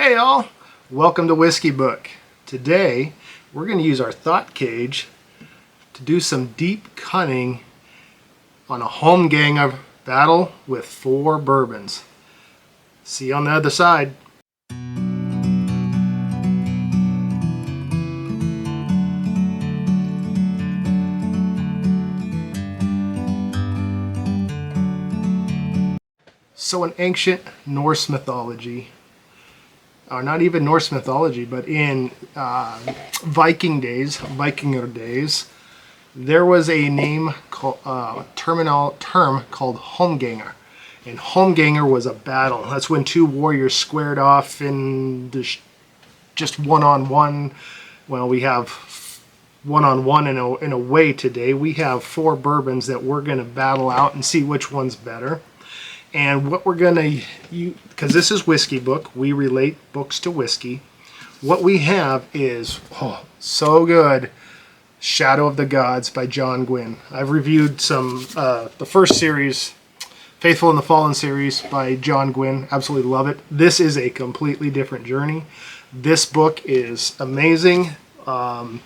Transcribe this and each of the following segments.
Hey all, welcome to Whiskey Book. Today we're going to use our thought cage to do some deep cunning on a Holmganga battle with 4 bourbons. See you on the other side. So in ancient Norse mythology, or not even Norse mythology, but in Vikinger days, there was a name called term called Holmganga, and Holmganga was a battle. That's when 2 warriors squared off in just one-on-one. Well, we have one-on-one in a way today. We have 4 bourbons that we're going to battle out and see which one's better. And what we're going to, because this is Whiskey Book, we relate books to whiskey. What we have is, oh, so good, Shadow of the Gods by John Gwynne. I've reviewed some, the first series, Faithful in the Fallen series by John Gwynne. Absolutely love it. This is a completely different journey. This book is amazing. The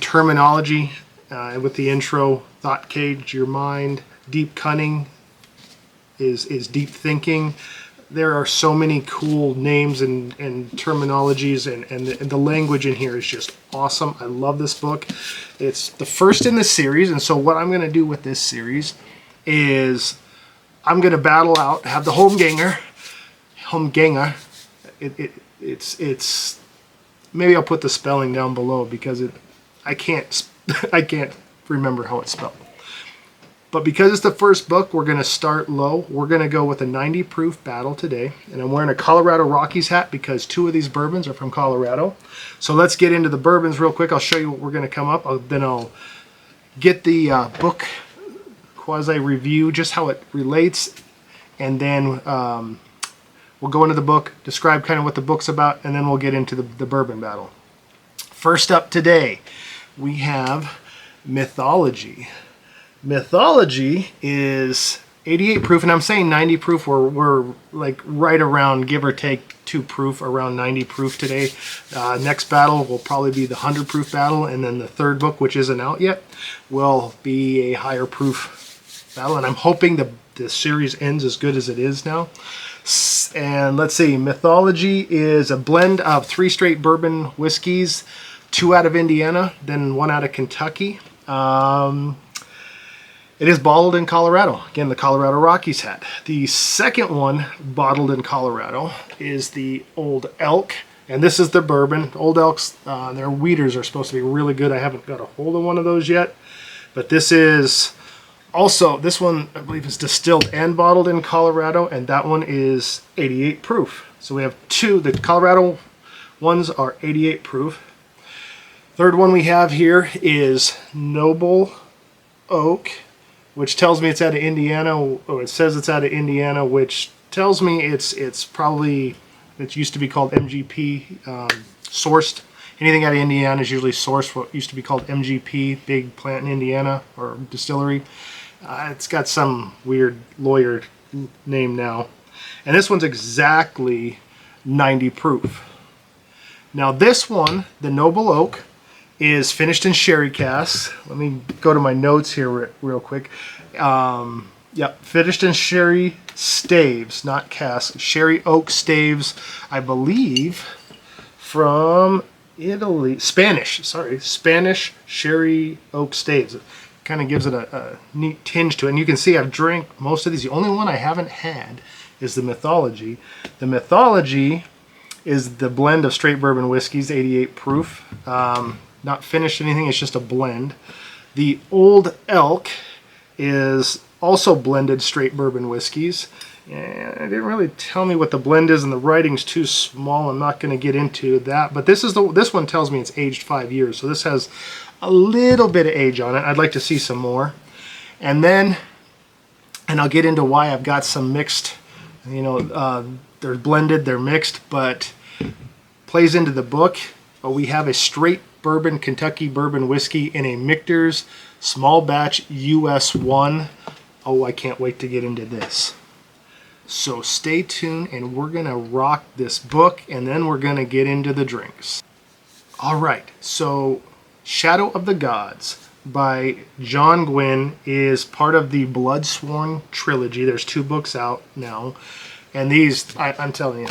terminology with the intro, thought cage, your mind, deep cunning, is deep thinking. There are so many cool names and terminologies, and the language in here is just awesome. I love this book. It's the first in the series, and so what I'm going to do with this series is I'm going to battle out, have the Holmganga. It's maybe I'll put the spelling down below because I can't remember how it's spelled. But because it's the first book, we're going to start low. We're going to go with a 90 proof battle today. And I'm wearing a Colorado Rockies hat because 2 of these bourbons are from Colorado. So let's get into the bourbons real quick. I'll show you what we're going to come up. Then I'll get the book quasi-review, just how it relates. And then we'll go into the book, describe kind of what the book's about, and then we'll get into the bourbon battle. First up today, we have Mythology. Mythology is 88 proof, and I'm saying 90 proof. We're like right around, give or take 2 proof, around 90 proof today. Next battle will probably be the 100 proof battle, and then the third book, which isn't out yet, will be a higher proof battle. And I'm hoping the series ends as good as it is now. And let's see, Mythology is a blend of 3 straight bourbon whiskeys, 2 out of Indiana, then 1 out of Kentucky. It is bottled in Colorado. Again, the Colorado Rockies hat. The second one bottled in Colorado is the Old Elk, and this is the bourbon. Old Elks, their wheaters are supposed to be really good. I haven't got a hold of one of those yet, but this is also, this one I believe is distilled and bottled in Colorado, and that one is 88 proof. So we have 2. The Colorado ones are 88 proof. Third one we have here is Noble Oak, which tells me it's out of Indiana, or it says it's out of Indiana, which tells me it's probably, it used to be called MGP, sourced. Anything out of Indiana is usually sourced what used to be called MGP, big plant in Indiana, or distillery. It's got some weird lawyer name now. And this one's exactly 90 proof. Now this one, the Noble Oak, is finished in sherry casks. Let me go to my notes here real quick. Yep, finished in sherry staves, not casks. Sherry oak staves, I believe, from Italy. Spanish Spanish sherry oak staves. It kind of gives it a neat tinge to it. And you can see I've drank most of these. The only one I haven't had is the Mythology. The Mythology is the blend of straight bourbon whiskeys, 88 proof. Not finished anything, it's just a blend. The Old Elk is also blended straight bourbon whiskeys. And it didn't really tell me what the blend is, and the writing's too small. I'm not going to get into that. But this one tells me it's aged 5 years, so this has a little bit of age on it. I'd like to see some more. And then, and I'll get into why I've got some mixed, they're blended, they're mixed, but plays into the book. We have a straight bourbon, Kentucky bourbon whiskey in a Michter's small batch US 1. Oh, I can't wait to get into this. So stay tuned, and we're going to rock this book, and then we're going to get into the drinks. All right, so Shadow of the Gods by John Gwynne is part of the Bloodsworn trilogy. There's 2 books out now, and these, I'm telling you,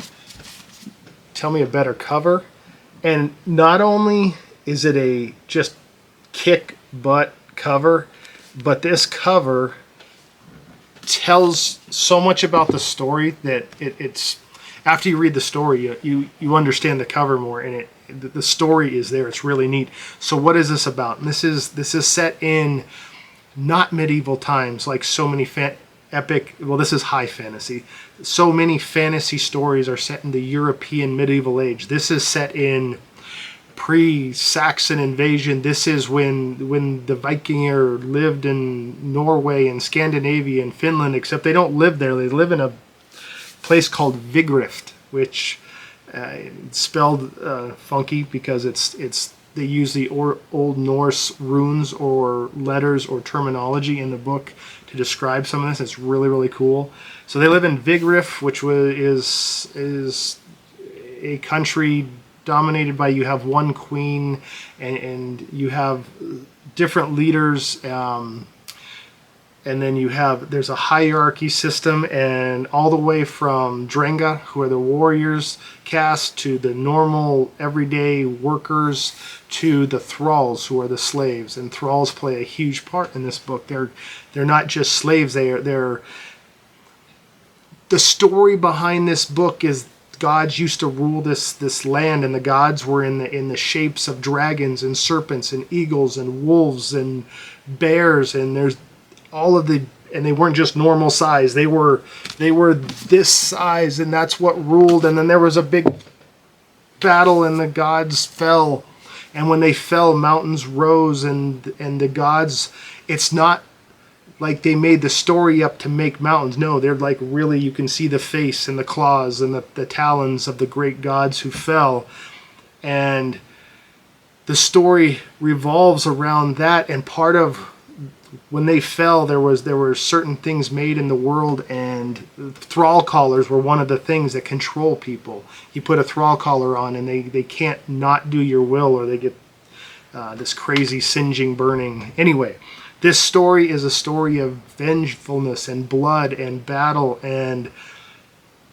tell me a better cover. And not only is it a just kick butt cover, but this cover tells so much about the story that it's after you read the story, you understand the cover more, and the story is there. It's really neat. So what is this about? And this is set in not medieval times like so many epic, well, this is high fantasy. So many fantasy stories are set in the European medieval age. This is set in pre-Saxon invasion. This is when the Vikinger lived in Norway and Scandinavia and Finland, except they don't live there. They live in a place called Vigrift, which it's spelled funky because they use the Old Norse runes or letters or terminology in the book to describe some of this. It's really, really cool. So they live in Vigrift, which is a country dominated by, you have one queen, and you have different leaders, and then there's a hierarchy system, and all the way from Drenga, who are the warriors caste, to the normal everyday workers, to the thralls, who are the slaves. And thralls play a huge part in this book. They're not just slaves. They're the story behind this book is gods used to rule this land, and the gods were in the shapes of dragons and serpents and eagles and wolves and bears, and there's all of and they weren't just normal size. They were this size, and that's what ruled. And then there was a big battle, and the gods fell. And when they fell, mountains rose, and the gods, it's not like they made the story up to make mountains. No, they're like, really, you can see the face and the claws and the talons of the great gods who fell. And the story revolves around that, and part of when they fell, there were certain things made in the world, and thrall collars were one of the things that control people. You put a thrall collar on, and they can't not do your will, or they get this crazy singeing burning. Anyway, this story is a story of vengefulness and blood and battle,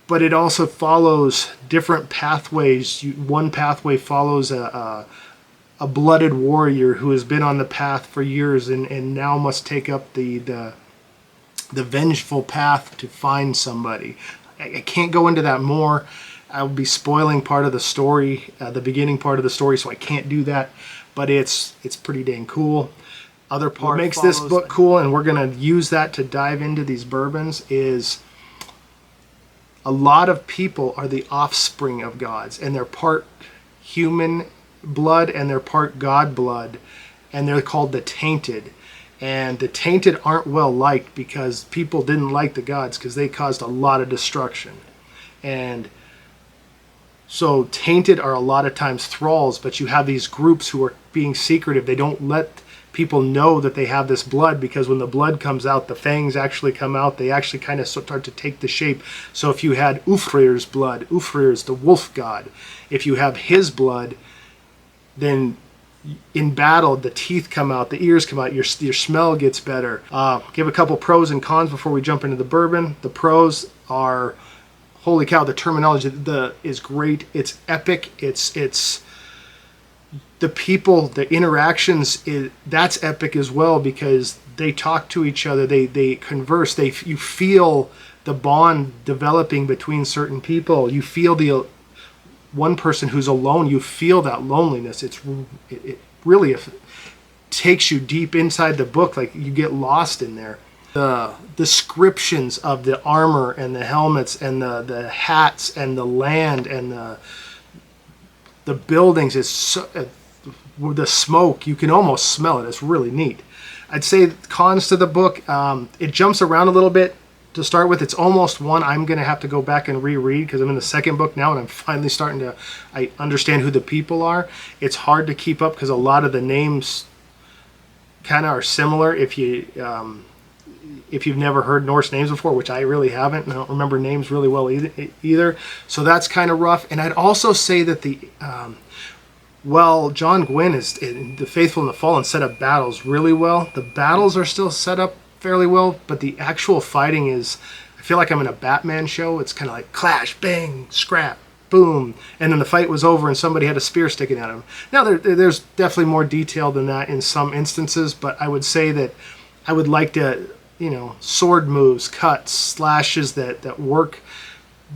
but it also follows different pathways. One pathway follows a blooded warrior who has been on the path for years and now must take up the vengeful path to find somebody. I can't go into that more. I will be spoiling part of the story, the beginning part of the story, so I can't do that. But it's pretty dang cool. Other part makes this book cool, and we're going to use that to dive into these bourbons, is a lot of people are the offspring of gods, and they're part human blood and they're part god blood, and they're called the tainted. And the tainted aren't well liked because people didn't like the gods because they caused a lot of destruction. And so tainted are a lot of times thralls, but you have these groups who are being secretive. They don't let people know that they have this blood, because when the blood comes out, the fangs actually come out. They actually kind of start to take the shape. So if you had Ufrir's blood, Ufrir is the wolf god. If you have his blood, then in battle, the teeth come out, the ears come out, your smell gets better. Give a couple pros and cons before we jump into the bourbon. The pros are, holy cow, the terminology is great. It's epic. It's the people, the interactions, that's epic as well, because they talk to each other, they converse, you feel the bond developing between certain people. You feel the one person who's alone, you feel that loneliness. It really takes you deep inside the book, like you get lost in there. The descriptions of the armor and the helmets and the hats and the land and the buildings is so, the smoke, you can almost smell it. It's really neat. I'd say cons to the book, it jumps around a little bit to start with. It's almost one I'm going to have to go back and reread because I'm in the second book now and I'm finally starting to I understand who the people are. It's hard to keep up because a lot of the names kind of are similar. If you if you've never heard Norse names before, which I really haven't, and I don't remember names really well either. So that's kind of rough. And I'd also say that well, John Gwynne is in The Faithful and the Fallen set up battles really well. The battles are still set up fairly well, but the actual fighting is, I feel like I'm in a Batman show. It's kind of like clash, bang, scrap, boom, and then the fight was over and somebody had a spear sticking at him. Now, there's definitely more detail than that in some instances, but I would say that I would like to, sword moves, cuts, slashes that work.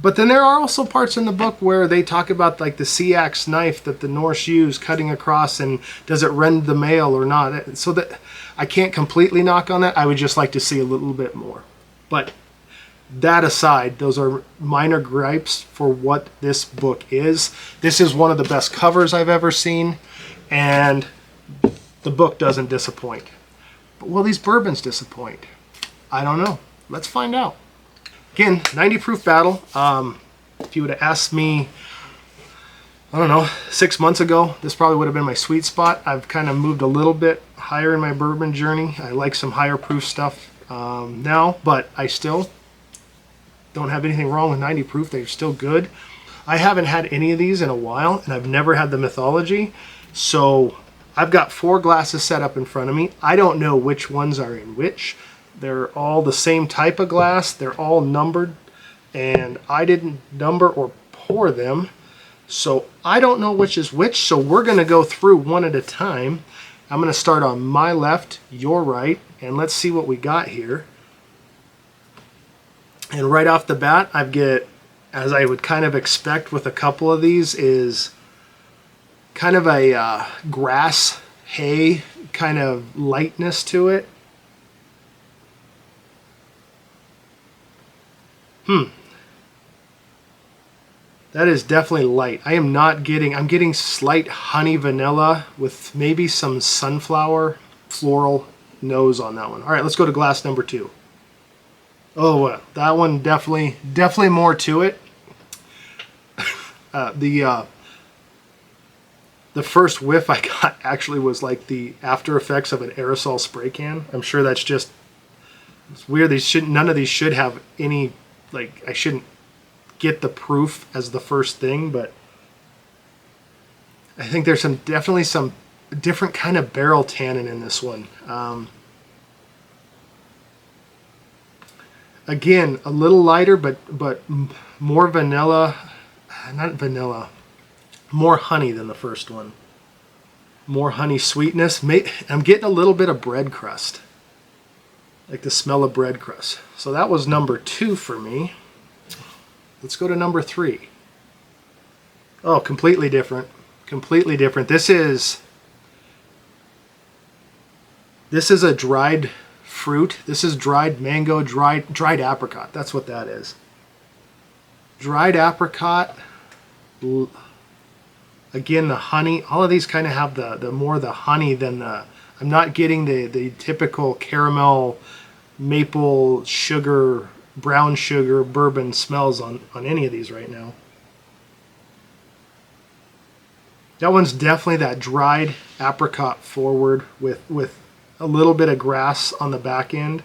But then there are also parts in the book where they talk about like the sea axe knife that the Norse use cutting across, and does it rend the mail or not. So that I can't completely knock on that. I would just like to see a little bit more. But that aside, those are minor gripes for what this book is. This is one of the best covers I've ever seen, and the book doesn't disappoint. But will these bourbons disappoint? I don't know. Let's find out. Again, 90 proof battle. If you would have asked me, I don't know, 6 months ago, this probably would have been my sweet spot. I've kind of moved a little bit higher in my bourbon journey. I like some higher proof stuff now, but I still don't have anything wrong with 90 proof. They're still good. I haven't had any of these in a while, and I've never had the Mythology. So I've got 4 glasses set up in front of me. I don't know which ones are in which. They're all the same type of glass. They're all numbered, and I didn't number or pour them. So I don't know which is which. So we're going to go through one at a time. I'm going to start on my left, your right, and let's see what we got here. And right off the bat, I get, as I would kind of expect with a couple of these, is kind of a grass, hay kind of lightness to it. That is definitely light. I'm getting slight honey vanilla with maybe some sunflower floral nose on that one. All right, let's go to glass number 2. Oh, that one definitely more to it. The first whiff I got actually was like the after effects of an aerosol spray can. I'm sure that's just, it's weird. None of these should have any, like, I shouldn't get the proof as the first thing, but I think there's definitely some different kind of barrel tannin in this one. Again, a little lighter, but more vanilla, not vanilla, more honey than the first one. More honey sweetness. I'm getting a little bit of bread crust, like the smell of bread crust. So that was number 2 for me. Let's go to number 3. Oh, completely different. Completely different. This is a dried fruit. This is dried mango, dried apricot. That's what that is. Dried apricot. Again, the honey. All of these kind of have the more the honey than the. I'm not getting the typical caramel, maple, sugar, brown sugar, bourbon smells on any of these right now. That one's definitely that dried apricot forward with a little bit of grass on the back end,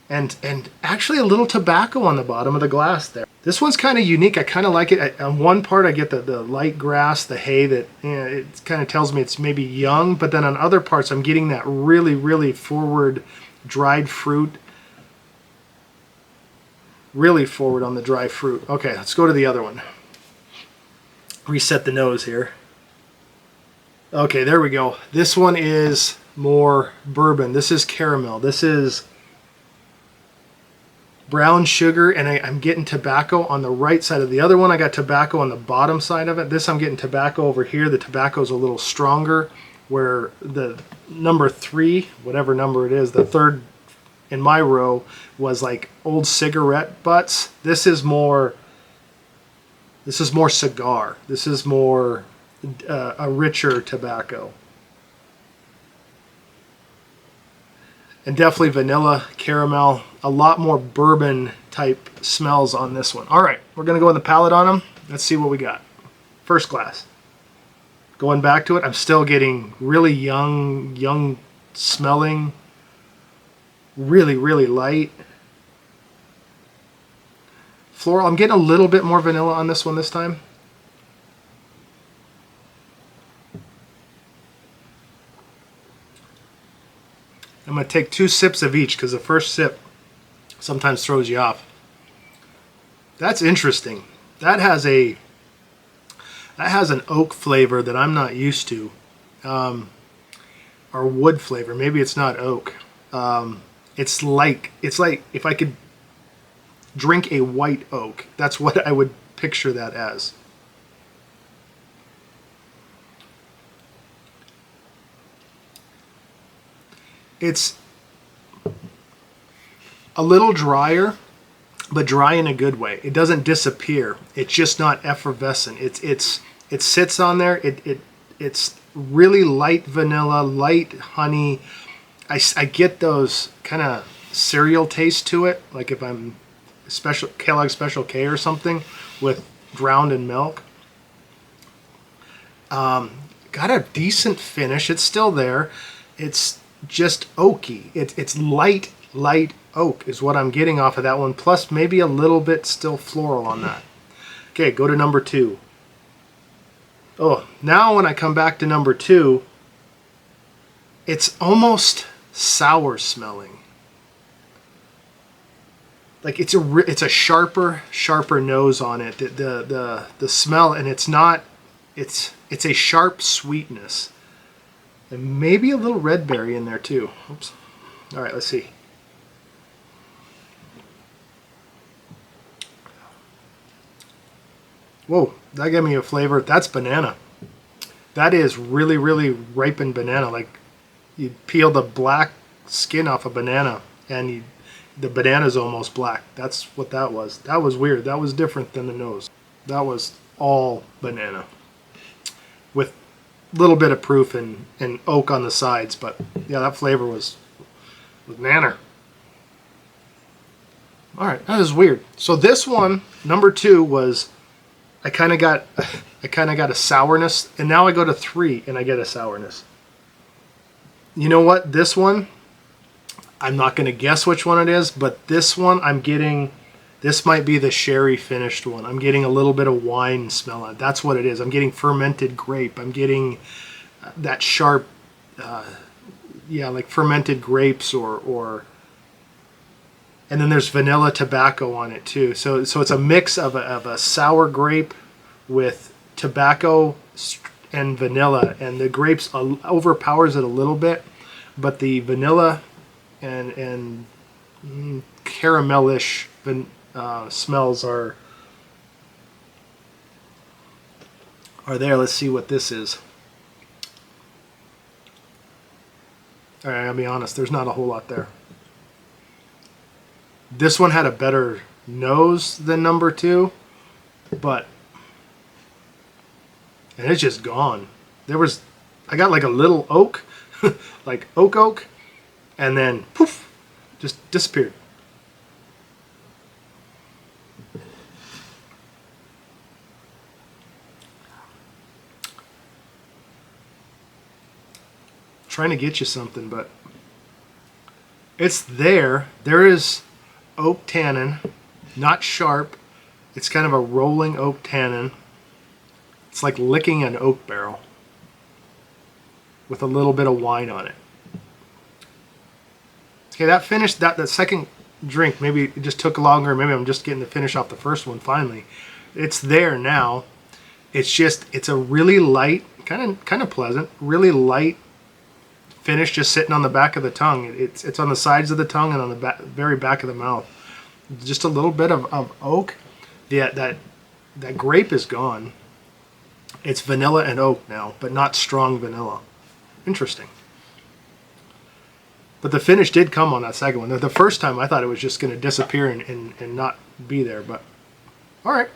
and actually a little tobacco on the bottom of the glass there. This one's kind of unique. I kind of like it. On one part, I get the light grass, the hay that, it kind of tells me it's maybe young, but then on other parts, I'm getting that really, really forward dried fruit. Really forward on the dry fruit. Okay, let's go to the other one. Reset the nose here. Okay, there we go. This one is more bourbon. This is caramel. This is brown sugar, and I'm getting tobacco on the right side of the other one. I got tobacco on the bottom side of it. This I'm getting tobacco over here. The tobacco's a little stronger, where the number 3, whatever number it is, the third in my row was like old cigarette butts. This is more cigar. This is more a richer tobacco. And definitely vanilla, caramel, a lot more bourbon type smells on this one. All right, we're gonna go in the palate on them. Let's see what we got. First glass. Going back to it, I'm still getting really young smelling. Really, really light. Floral. I'm getting a little bit more vanilla on this one this time. I'm going to take 2 sips of each because the first sip sometimes throws you off. That's interesting. That has an oak flavor that I'm not used to, or wood flavor. Maybe it's not oak. It's like if I could drink a white oak. That's what I would picture that as. It's a little drier, but dry in a good way. It doesn't disappear. It's just not effervescent. It sits on there. It's really light vanilla, light honey. I get those kind of cereal taste to it, like if I'm Kellogg's Special K or something with drowned in milk. Got a decent finish. It's still there. It's just oaky. It's light oak is what I'm getting off of that one, plus maybe a little bit still floral on that. Okay, go to number 2. Oh, now when I come back to number 2, it's almost sour smelling. Like it's a sharper nose on it. The smell, and it's a sharp sweetness. And maybe a little red berry in there too. Oops. All right, let's see. Whoa, that gave me a flavor. That's banana. That is really, really ripened banana. Like you peel the black skin off a banana and the banana's almost black. That's what that was. That was weird. That was different than the nose. That was all banana with a little bit of proof and oak on the sides. But yeah, that flavor was nanner. All right, that is weird. So this one, number 2, was I kind of got a sourness, and now I go to 3 and I get a sourness. You know what? This one, I'm not going to guess which one it is, but this one this might be the sherry finished one. I'm getting a little bit of wine smell on it. That's what it is. I'm getting fermented grape. I'm getting that sharp, like fermented grapes or and then there's vanilla tobacco on it too. So it's a mix of a sour grape with tobacco and vanilla, and the grapes overpowers it a little bit, but the vanilla and caramelish smells are there. Let's see what this is. All right, I'll be honest. There's not a whole lot there. This one had a better nose than number 2, and it's just gone. I got like a little oak, like oak, and then poof, just disappeared. Trying to get you something, but it's there. There is oak tannin, not sharp. It's kind of a rolling oak tannin. It's like licking an oak barrel with a little bit of wine on it. Okay, that finished that second drink. Maybe it just took longer. Maybe I'm just getting the finish off the first one finally. It's there now. It's a really light, kind of pleasant, really light finish, just sitting on the back of the tongue. It's on the sides of the tongue and on the very back of the mouth. Just a little bit of oak. That grape is gone. It's vanilla and oak now, but not strong vanilla. Interesting. But the finish did come on that second one. The first time I thought it was just going to disappear and not be there. But all right,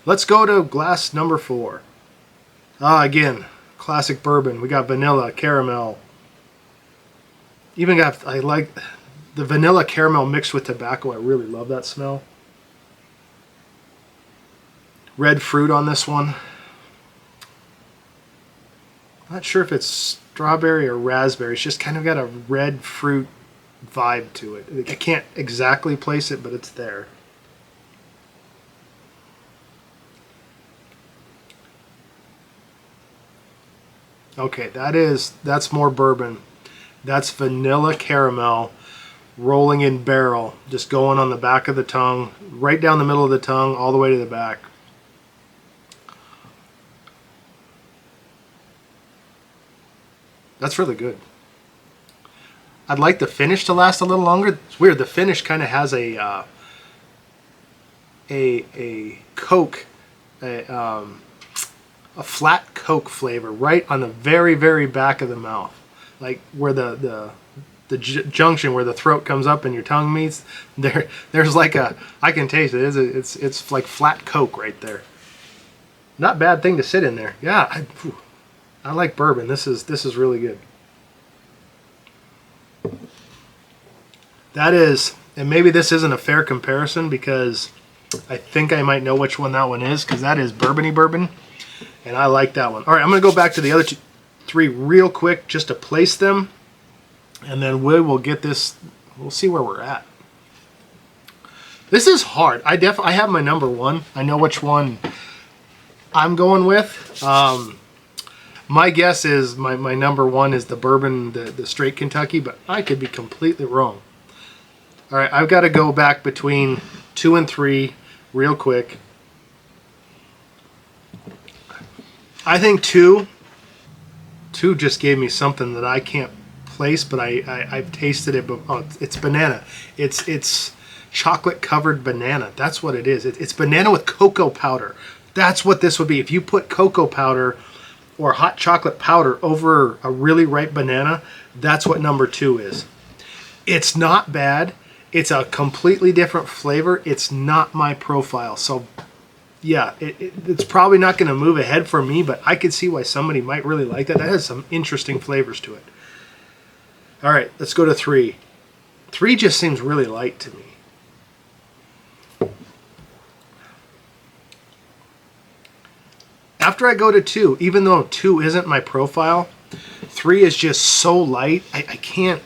let's go to glass number 4. Again, classic bourbon. We got vanilla, caramel. I like the vanilla caramel mixed with tobacco. I really love that smell. Red fruit on this one. Not sure if it's strawberry or raspberry. It's just kind of got a red fruit vibe to it. I can't exactly place it, but it's there. Okay, that's more bourbon. That's vanilla caramel rolling in barrel, just going on the back of the tongue, right down the middle of the tongue, all the way to the back. That's really good. I'd like the finish to last a little longer. It's weird. The finish kind of has a Coke, a flat Coke flavor right on the very, very back of the mouth, like where the junction where the throat comes up and your tongue meets. There's like I can taste it. It's like flat Coke right there. Not bad thing to sit in there. Yeah, I like bourbon. This is really good. That is, and maybe this isn't a fair comparison because I think I might know which one that one is, because that is bourbony bourbon, and I like that one. All right, I'm going to go back to the other three real quick just to place them, and then we will get this. We'll see where we're at. This is hard. I have my number one. I know which one I'm going with. My guess is my number one is the bourbon, the straight Kentucky, but I could be completely wrong. All right, I've got to go back between 2 and 3 real quick. I think 2 just gave me something that I can't place, but I've tasted it. But it's banana. It's chocolate covered banana. That's what it is. It's banana with cocoa powder. That's what this would be. If you put cocoa powder or hot chocolate powder over a really ripe banana, that's what number 2 is. It's not bad. It's a completely different flavor. It's not my profile. So yeah, it's probably not going to move ahead for me, but I could see why somebody might really like that. That has some interesting flavors to it. All right, let's go to 3. 3 just seems really light to me. After I go to 2, even though 2 isn't my profile, 3 is just so light. I can't.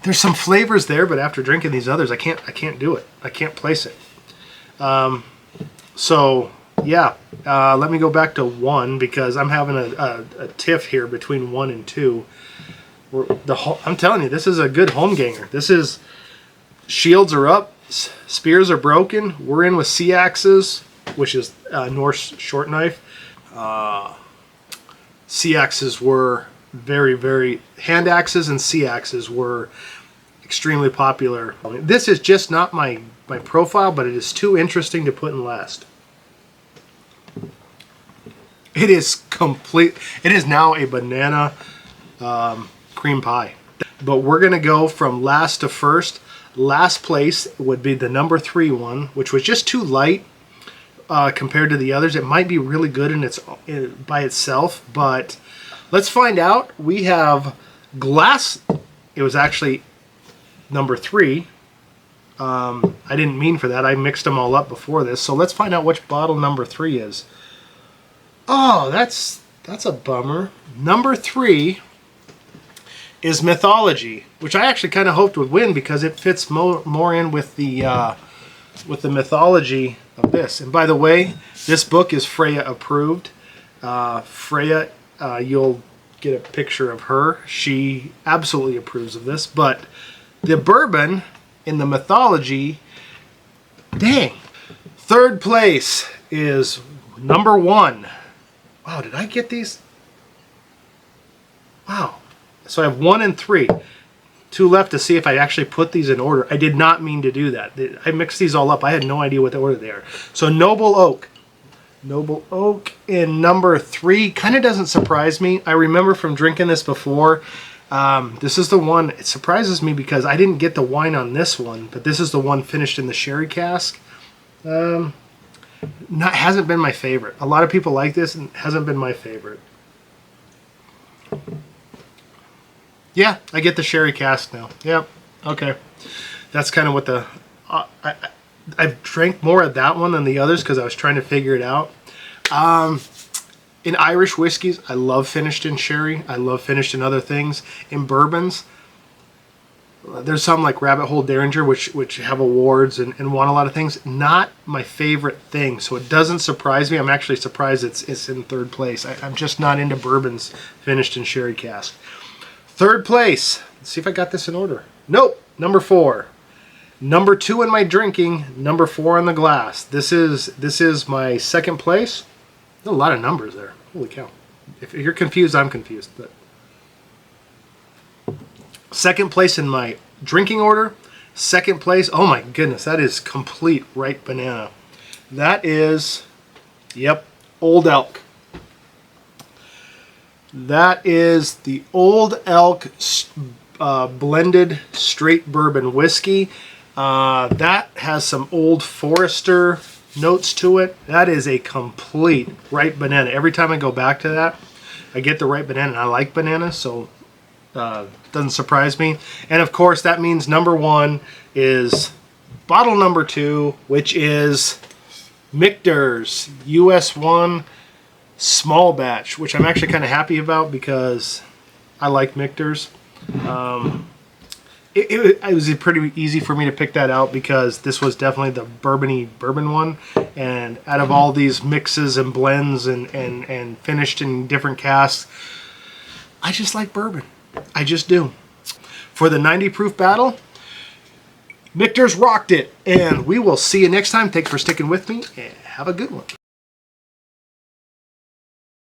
There's some flavors there, but after drinking these others, I can't do it. I can't place it. So yeah, let me go back to 1 because I'm having a tiff here between 1 and 2. I'm telling you, this is a good Holmganga. This is shields are up, spears are broken. We're in with sea axes, which is Norse short knife. Sea axes were very, very, hand axes and sea axes were extremely popular. This is just not my profile, but it is too interesting to put in last. It is complete. It is now a banana cream pie. But we're going to go from last to first. Last place would be the number 3 one, which was just too light compared to the others. It might be really good by itself, but let's find out. We have glass. It was actually number 3. I didn't mean for that. I mixed them all up before this. So let's find out which bottle number 3 is. Oh, that's a bummer. Number 3 is Mythology, which I actually kind of hoped would win because it fits more in with the mythology of this. And by the way, this book is Freya approved. Freya, you'll get a picture of her. She absolutely approves of this. But the bourbon in the Mythology, dang. 3rd place is number 1. Wow, did I get these? Wow. So I have 1 and 3. 2 left to see if I actually put these in order. I did not mean to do that. I mixed these all up. I had no idea what order they are. So Noble Oak. Noble Oak in number 3 kind of doesn't surprise me. I remember from drinking this before. This is the one. It surprises me because I didn't get the wine on this one, but this is the one finished in the sherry cask. Hasn't been my favorite. A lot of people like this and hasn't been my favorite. Yeah, I get the sherry cask now. Yep. Okay. That's kind of what the... I've drank more of that one than the others because I was trying to figure it out. In Irish whiskeys, I love finished in sherry. I love finished in other things. In bourbons, There's some like Rabbit Hole Derringer, which have awards and won a lot of things. Not my favorite thing, so it doesn't surprise me. I'm actually surprised it's in third place. I'm just not into bourbons finished in sherry cask. Third place. Let's see if I got this in order. Nope. Number 4. Number 2 in my drinking. Number 4 on the glass. This is my second place. There's a lot of numbers there. Holy cow. If you're confused, I'm confused. But second place in my drinking order. Second place. Oh my goodness, that is complete ripe banana. That is, yep, Old Elk. That is the Old Elk blended straight bourbon whiskey. That has some Old Forester notes to it. That is a complete ripe banana. Every time I go back to that, I get the ripe banana, and I like bananas, so doesn't surprise me. And of course, that means number 1 is bottle number 2, which is Michter's US 1 small batch, which I'm actually kind of happy about because I like Michter's. It was pretty easy for me to pick that out because this was definitely the bourbon one, and out of all these mixes and blends and finished in different casks, I just like bourbon. I just do. For the 90 proof battle, Michter's rocked it, and we will see you next time. Thanks for sticking with me, and have a good one.